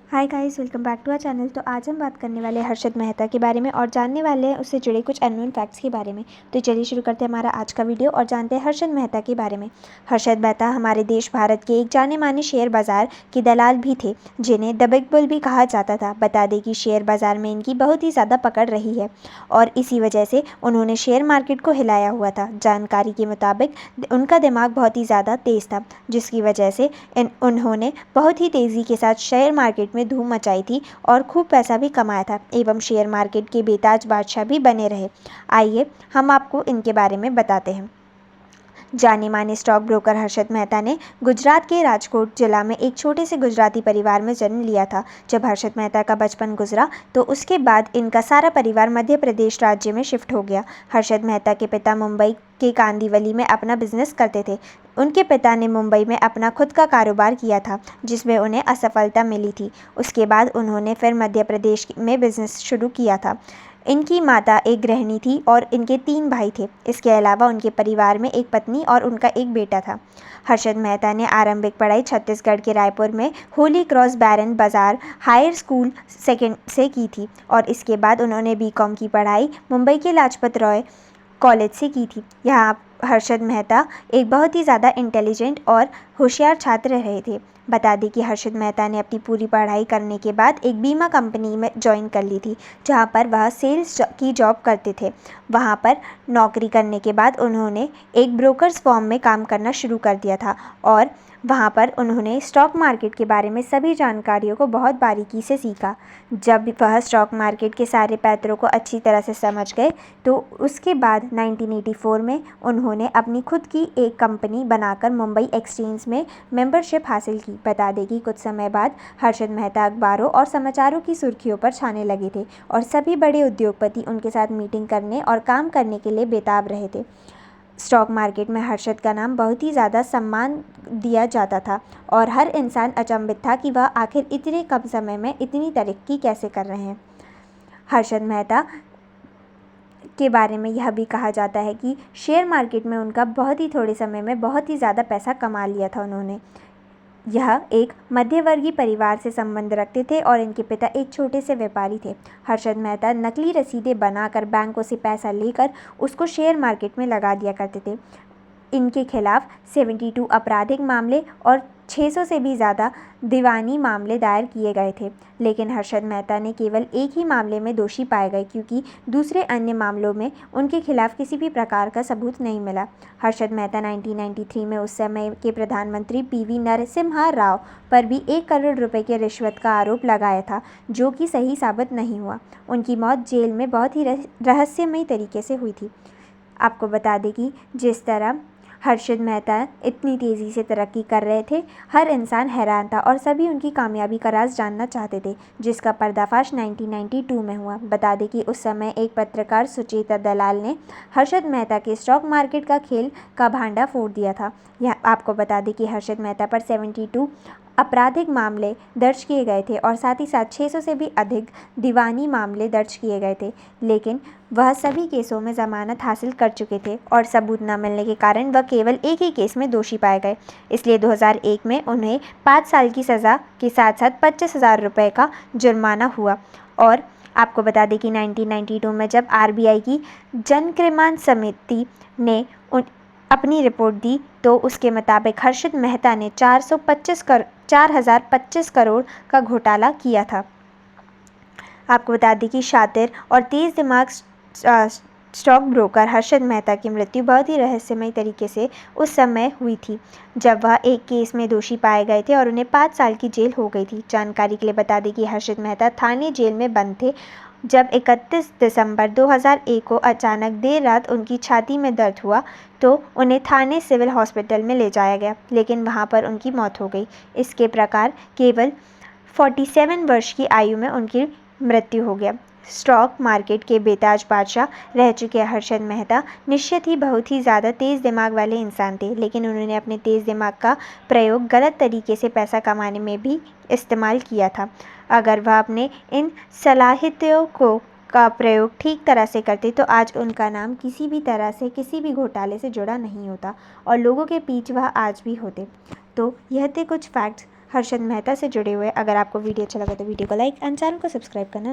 Hi guys, welcome back to our channel. तो आज हम बात करने वाले हैं हर्षद मेहता के बारे में और जानने वाले हैं उससे जुड़े कुछ अननोन फैक्ट्स के बारे में। तो चलिए शुरू करते हैं हमारा आज का वीडियो और जानते हैं हर्षद मेहता के बारे में। हर्षद मेहता हमारे देश भारत के एक जाने माने शेयर बाजार के दलाल भी थे, जिन्हें द बिग बुल भी कहा जाता था। बता दें कि शेयर बाजार में इनकी बहुत ही ज़्यादा पकड़ रही है और इसी वजह से उन्होंने शेयर मार्केट को हिलाया हुआ था। जानकारी के मुताबिक उनका दिमाग बहुत ही ज़्यादा तेज़ था, जिसकी वजह से उन्होंने बहुत ही तेज़ी के साथ शेयर मार्केट में धूम मचाई थी और खूब पैसा भी कमाया था एवं शेयर मार्केट के बेताज बादशाह भी बने रहे। आइए हम आपको इनके बारे में बताते हैं। जाने माने स्टॉक ब्रोकर हर्षद मेहता ने गुजरात के राजकोट जिला में एक छोटे से गुजराती परिवार में जन्म लिया था। जब हर्षद मेहता का बचपन गुजरा तो उसके बाद इनका सारा परिवार मध्य प्रदेश राज्य में शिफ्ट हो गया। हर्षद मेहता के पिता मुंबई के कांदिवली में अपना बिजनेस करते थे। उनके पिता ने मुंबई में अपना खुद का कारोबार किया था, जिसमें उन्हें असफलता मिली थी। उसके बाद उन्होंने फिर मध्य प्रदेश में बिजनेस शुरू किया था। इनकी माता एक गृहिणी थी और इनके 3 भाई थे। इसके अलावा उनके परिवार में एक पत्नी और उनका एक बेटा था। हर्षद मेहता ने आरंभिक पढ़ाई छत्तीसगढ़ के रायपुर में होली क्रॉस बैरन बाजार हायर स्कूल सेकेंड से की थी और इसके बाद उन्होंने बीकॉम की पढ़ाई मुंबई के लाजपत राय कॉलेज से की थी। यहाँ हर्षद मेहता एक बहुत ही ज़्यादा इंटेलिजेंट और होशियार छात्र रहे थे। बता दें कि हर्षद मेहता ने अपनी पूरी पढ़ाई करने के बाद एक बीमा कंपनी में ज्वाइन कर ली थी, जहाँ पर वह सेल्स की जॉब करते थे। वहाँ पर नौकरी करने के बाद उन्होंने एक ब्रोकर्स फर्म में काम करना शुरू कर दिया था और वहाँ पर उन्होंने स्टॉक मार्केट के बारे में सभी जानकारियों को बहुत बारीकी से सीखा। जब वह स्टॉक मार्केट के सारे पैतरों को अच्छी तरह से समझ गए तो उसके बाद 1984 में उन्होंने अपनी खुद की एक कंपनी बनाकर मुंबई एक्सचेंज में मेंबरशिप हासिल की। बता दें कि कुछ समय बाद हर्षद मेहता अखबारों और समाचारों की सुर्खियों पर छाने लगे थे और सभी बड़े उद्योगपति उनके साथ मीटिंग करने और काम करने के लिए बेताब रहे थे। स्टॉक मार्केट में हर्षद का नाम बहुत ही ज़्यादा सम्मान दिया जाता था और हर इंसान अचंभित था कि वह आखिर इतने कम समय में इतनी तरक्की कैसे कर रहे हैं। हर्षद मेहता के बारे में यह भी कहा जाता है कि शेयर मार्केट में उनका बहुत ही थोड़े समय में बहुत ही ज़्यादा पैसा कमा लिया था उन्होंने। यह एक मध्यवर्गीय परिवार से संबंध रखते थे और इनके पिता एक छोटे से व्यापारी थे। हर्षद मेहता नकली रसीदें बनाकर बैंकों से पैसा लेकर उसको शेयर मार्केट में लगा दिया करते थे। इनके खिलाफ 72 आपराधिक मामले और 600 से भी ज़्यादा दीवानी मामले दायर किए गए थे, लेकिन हर्षद मेहता ने केवल एक ही मामले में दोषी पाए गए, क्योंकि दूसरे अन्य मामलों में उनके खिलाफ किसी भी प्रकार का सबूत नहीं मिला। हर्षद मेहता 1993 में उस समय के प्रधानमंत्री पीवी नरसिम्हा राव पर भी 1 करोड़ रुपए के रिश्वत का आरोप लगाया था, जो कि सही साबित नहीं हुआ। उनकी मौत जेल में बहुत ही रहस्यमय तरीके से हुई थी। आपको बता दें कि जिस तरह हर्षद मेहता इतनी तेज़ी से तरक्की कर रहे थे, हर इंसान हैरान था और सभी उनकी कामयाबी का राज जानना चाहते थे, जिसका पर्दाफाश 1992 में हुआ। बता दें कि उस समय एक पत्रकार सुचेता दलाल ने हर्षद मेहता के स्टॉक मार्केट का खेल का भांडा फोड़ दिया था। यह आपको बता दें कि हर्षद मेहता पर 72 आपराधिक मामले दर्ज किए गए थे और साथ ही साथ 600 से भी अधिक दीवानी मामले दर्ज किए गए थे, लेकिन वह सभी केसों में ज़मानत हासिल कर चुके थे और सबूत न मिलने के कारण वह केवल एक ही केस में दोषी पाए गए। इसलिए 2001 में उन्हें 5 साल की सज़ा के साथ साथ 25,000 रुपये का जुर्माना हुआ। और आपको बता दें कि 1992 में जब आरबीआई की जनक्रमान समिति ने अपनी रिपोर्ट दी तो उसके मुताबिक हर्षद मेहता ने 4,025 करोड़ का घोटाला किया था। आपको बता दें कि शातिर और तेज़ दिमाग स्टॉक ब्रोकर हर्षद मेहता की मृत्यु बहुत ही रहस्यमय तरीके से उस समय हुई थी, जब वह एक केस में दोषी पाए गए थे और उन्हें 5 साल की जेल हो गई थी। जानकारी के लिए बता दें कि हर्षद मेहता थाने जेल में बंद थे जब 31 दिसंबर 2001 को अचानक देर रात उनकी छाती में दर्द हुआ तो उन्हें थाने सिविल हॉस्पिटल में ले जाया गया, लेकिन वहां पर उनकी मौत हो गई। इसके प्रकार केवल 47 वर्ष की आयु में उनकी मृत्यु हो गया। स्टॉक मार्केट के बेताज बादशाह रह चुके हर्षद मेहता निश्चित ही बहुत ही ज़्यादा तेज़ दिमाग वाले इंसान थे, लेकिन उन्होंने अपने तेज़ दिमाग का प्रयोग गलत तरीके से पैसा कमाने में भी इस्तेमाल किया था। अगर वह अपने इन सलाहियतों का प्रयोग ठीक तरह से करते तो आज उनका नाम किसी भी तरह से किसी भी घोटाले से जुड़ा नहीं होता और लोगों के बीच वह आज भी होते। तो यह थे कुछ फैक्ट्स हर्षद मेहता से जुड़े हुए। अगर आपको वीडियो अच्छा लगा तो वीडियो को लाइक एंड चैनल को सब्सक्राइब करना